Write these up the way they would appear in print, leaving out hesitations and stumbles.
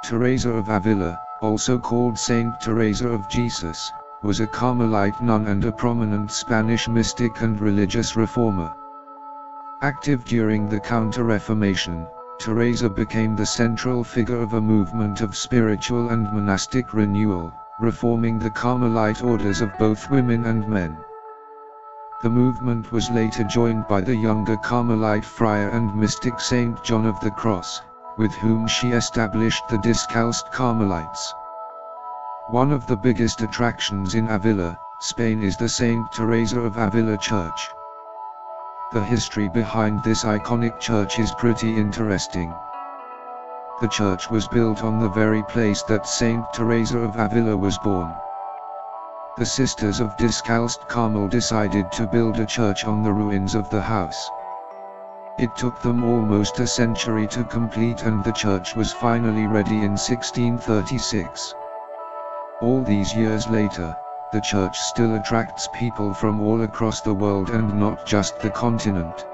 Teresa of Avila, also called Saint Teresa of Jesus, was a Carmelite nun and a prominent Spanish mystic and religious reformer. Active during the Counter-Reformation, Teresa became the central figure of a movement of spiritual and monastic renewal, reforming the Carmelite orders of both women and men. The movement was later joined by the younger Carmelite friar and mystic Saint John of the Cross, with whom she established the Discalced Carmelites. One of the biggest attractions in Avila, Spain is the Saint Teresa of Avila church. The history behind this iconic church is pretty interesting. The church was built on the very place that Saint Teresa of Avila was born. The Sisters of Discalced Carmel decided to build a church on the ruins of the house. It took them almost a century to complete, and the church was finally ready in 1636. All these years later, the church still attracts people from all across the world and not just the continent.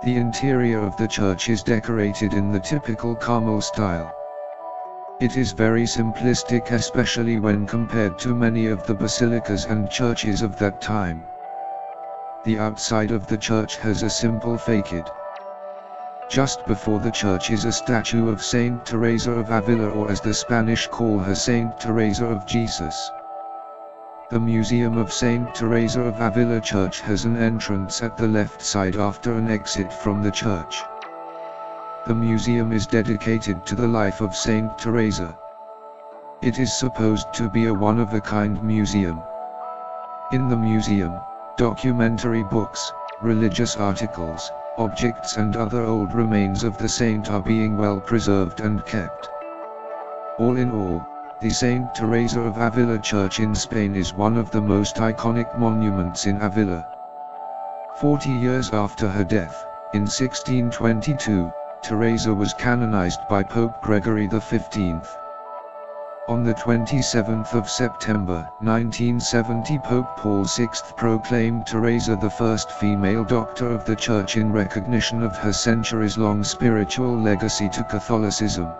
The interior of the church is decorated in the typical Carmel style. It is very simplistic, especially when compared to many of the basilicas and churches of that time. The outside of the church has a simple facade. Just before the church is a statue of Saint Teresa of Avila, or as the Spanish call her, Saint Teresa of Jesus. The Museum of Saint Teresa of Avila Church has an entrance at the left side after an exit from the church. The museum is dedicated to the life of Saint Teresa. It is supposed to be a one-of-a-kind museum. In the museum, documentary books, religious articles, objects and other old remains of the saint are being well preserved and kept. All in all, the Saint Teresa of Avila Church in Spain is one of the most iconic monuments in Avila. 40 years after her death, in 1622, Teresa was canonized by Pope Gregory XV. On the 27th of September, 1970, Pope Paul VI proclaimed Teresa the first female doctor of the Church in recognition of her centuries-long spiritual legacy to Catholicism.